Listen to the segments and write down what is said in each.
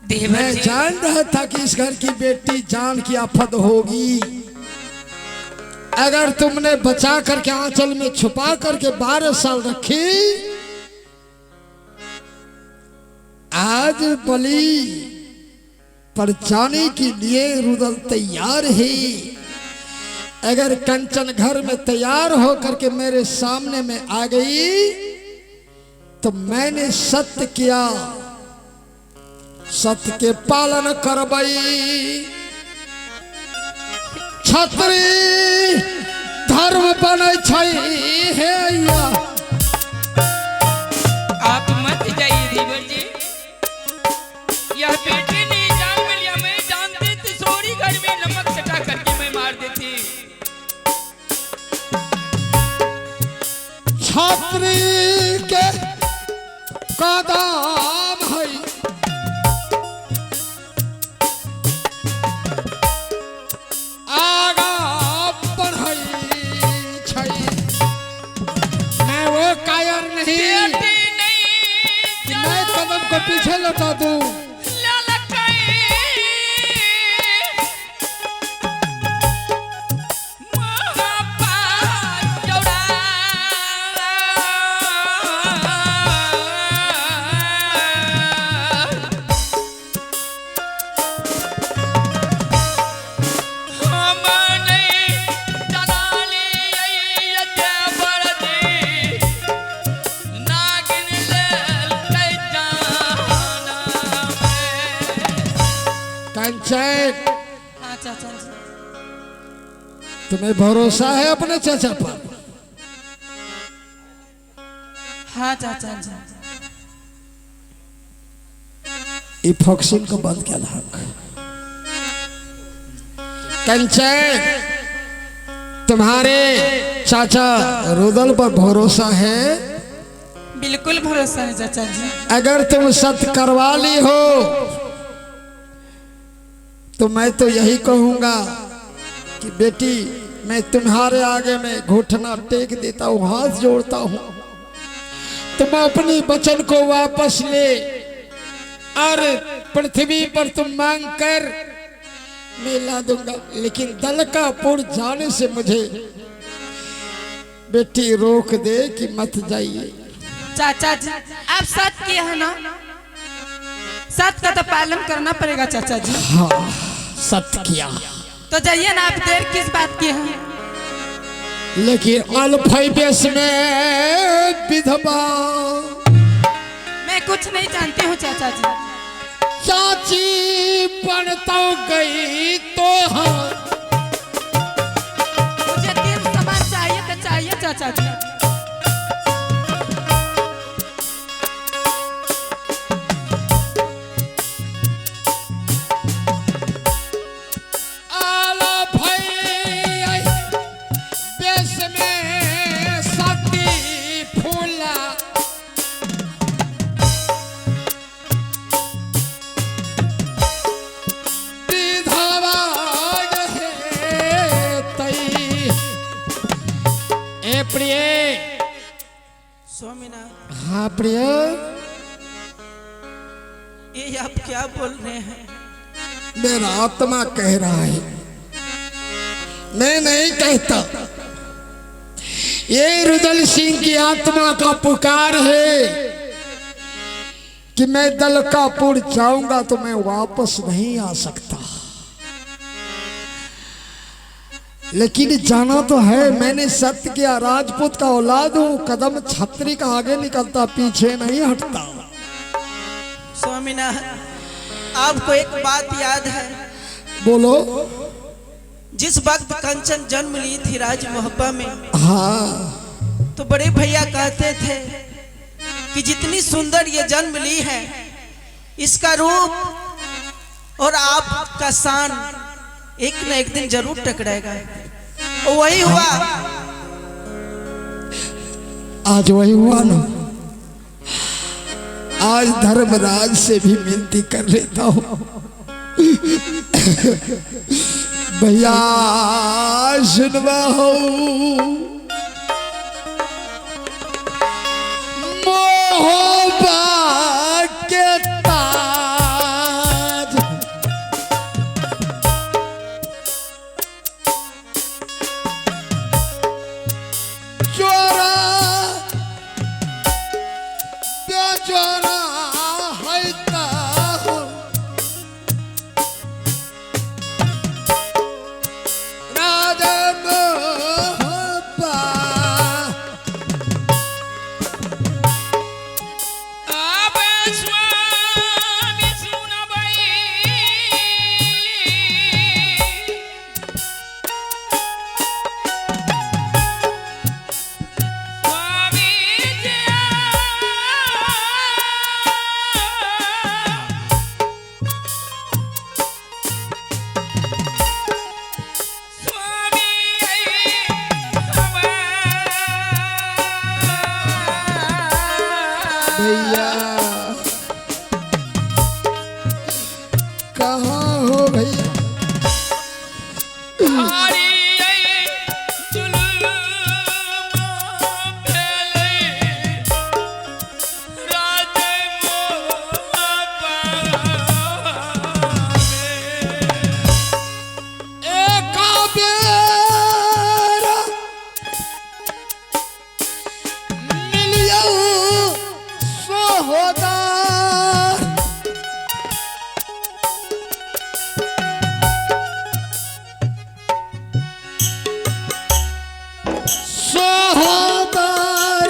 मैं जान रहा था कि इस घर की बेटी जान की आफत होगी। अगर तुमने बचा करके आंचल में छुपा करके 12 साल रखी, आज बलि पर जाने के लिए रुदल तैयार है। अगर कंचन घर में तैयार होकर के मेरे सामने में आ गई तो मैंने सत्य किया, सत्य के पालन करबई। छत्री धर्म बने है। आप मत जाइए धीवर जी, यह बेटी ने जान में लिया। मैं जानती थी सोरी घर में नमक सटा करके मैं मार देती। छत्री के कदम है, आगा बढ़ई छै। मैं वो कायर नहीं कि मैं कदम को पीछे लौटा दूं। हाँ चाचा जी। तुम्हें भरोसा है अपने चाचा पर? हाँ चाचा जी। ये फॉक्सिंग को बंद क्या लाग कंचन, तुम्हारे चाचा रुदल पर भरोसा है? बिल्कुल भरोसा है चाचा जी। अगर तुम सत्य करवा ली हो तो मैं तो यही कहूंगा कि बेटी मैं तुम्हारे आगे में घुटना टेक देता हूं, हाथ जोड़ता हूं। तुम अपनी वचन को वापस ले और पृथ्वी पर तुम मांग कर मैं ला दूंगा, लेकिन दलकापुर जाने से मुझे बेटी रोक दे कि मत जाइए। चाचा जी आप सत्य किए हैं ना, सत्य का तो पालन करना पड़ेगा चाचा जी। हाँ सत्य किया तो जाइए ना, आप देर किस बात की है? लेकिन अल्फाबेस में विधवा मैं कुछ नहीं जानती हूँ चाचा जी। चाची बन तो गई तो हाँ, मुझे 3 सामान चाहिए तो चाहिए चाचा जी। प्रिय स्वामीनाथ। हाँ प्रिय, ये आप क्या बोल रहे हैं? मेरा आत्मा कह रहा है, मैं नहीं कहता। ये रुदल सिंह की आत्मा का पुकार है कि मैं दलकापुर जाऊंगा तो मैं वापस नहीं आ सकता, लेकिन जाना तो है। मैंने सत्य किया, राजपूत का औलाद हूं, कदम छत्री का आगे निकलता पीछे नहीं हटता। स्वामीनाथ आपको एक बात याद है? बोलो। जिस वक्त कंचन जन्म ली थी राज मोहब्बा में, हाँ, तो बड़े भैया कहते थे कि जितनी सुंदर ये जन्म ली है, इसका रूप और आपका शान एक न एक दिन जरूर टकराएगा। वही हुआ। आज वही हुआ ना। आज धर्मराज से भी विनती कर लेता हूं, भैया सुनवा हो, मोहब्बत के तार कहाँ हो भैया? हमारी ये जुल्म फैले राज एक बेर मिलियो सोहदार सोहदार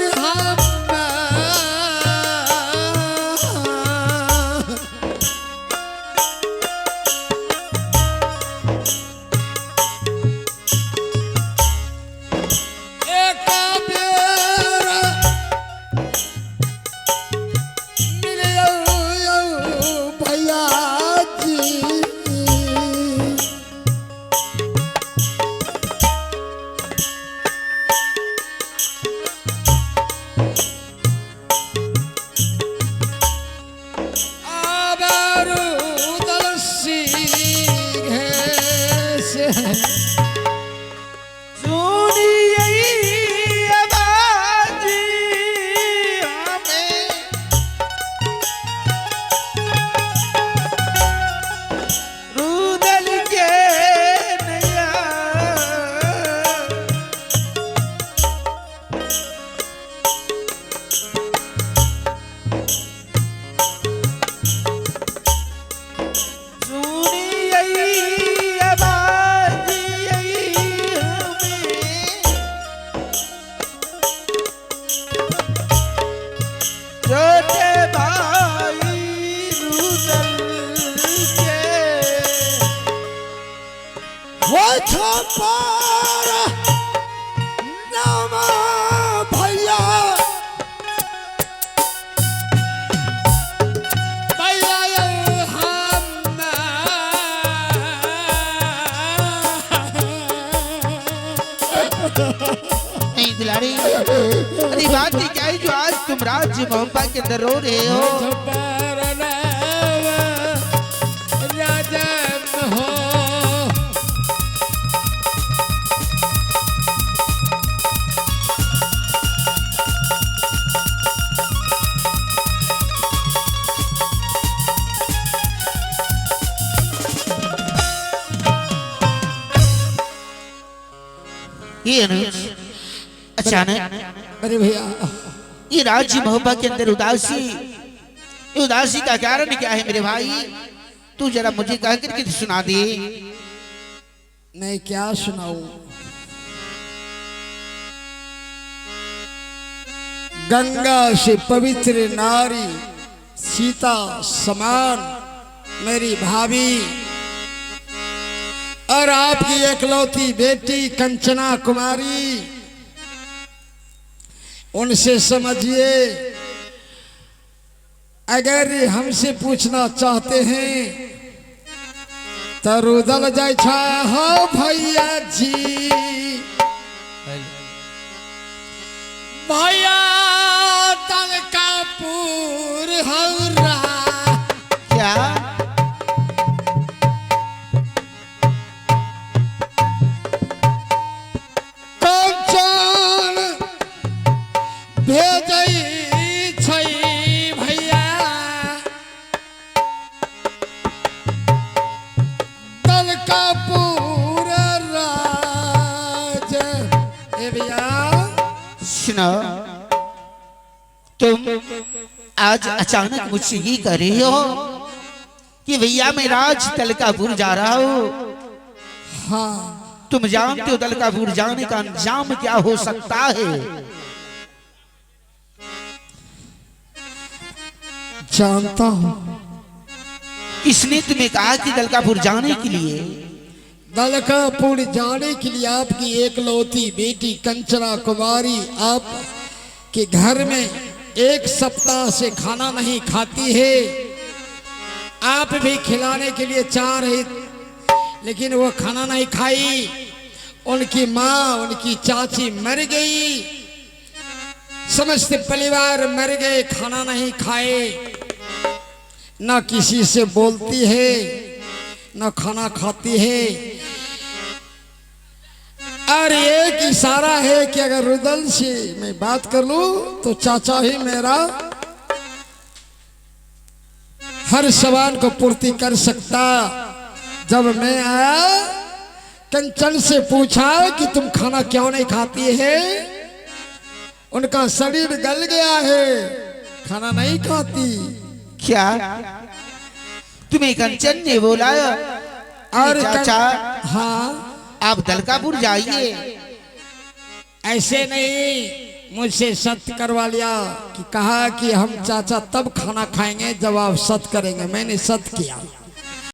एक बेर मिलियो भैया जी। आबरूदल सिंह से सुनिए आवाज़ हमें रुदल के नैया सुनिए आवाज़ हमें छोटे भाई रुदल के वो छपार नामा भैया भैया ये हम नहीं दुलारी, अरे बात ये क्या है जो आज तुम राज्य मोहब्बत के अंदर रो रहे हो? छपार नामा राजन हो। ये अनुज अचानक अरे भैया ये राज्य मोहब्बत के अंदर उदासी, ये उदासी का कारण क्या है मेरे भाई? तू जरा मुझे कह करके तो सुना दे। मैं क्या सुनाऊं? गंगा से पवित्र नारी सीता समान मेरी भाभी और आपकी एकलौती बेटी कंचना कुमारी, उनसे समझिए अगर हमसे पूछना चाहते हैं तो रुदल जाय छा हो भैया जी। भैया तलकापुर हौरा क्या कंचन भेजै छै भैया तलकापुर राज। ए भैया सुनो, तुम आज अचानक मुझसे ये कह रही हो कि भैया मैं राज तलकापुर जा रहा हूँ। हाँ तुम जानते हो तलकापुर जाने का अंजाम क्या हो सकता है? जानता हूँ। किसने तुम्हें कहा कि तलकापुर जाने के लिए? तलकापुर जाने के लिए आपकी एकलौती बेटी कंचना कुमारी आप के घर में एक सप्ताह से खाना नहीं खाती है। आप भी खिलाने के लिए चाह रही, लेकिन वो खाना नहीं खाई। उनकी माँ उनकी चाची मर गई, समस्त परिवार मर गए, खाना नहीं खाए, ना किसी से बोलती है न खाना खाती है। और एक इशारा है कि अगर रुदल से मैं बात कर लूं तो चाचा ही मेरा हर सवाल को पूर्ति कर सकता। जब मैं आया कंचन से पूछा कि तुम खाना क्यों नहीं खाती है, उनका शरीर गल गया है, खाना नहीं खाती। क्या तुम्हें कंचन ने बोला? और चाचा हाँ आप दलकापुर जाइए। ऐसे नहीं, मुझसे सत्य करवा लिया कि कहा कि हम चाचा तब खाना खाएंगे जब आप सत्य करेंगे। मैंने सत्य किया।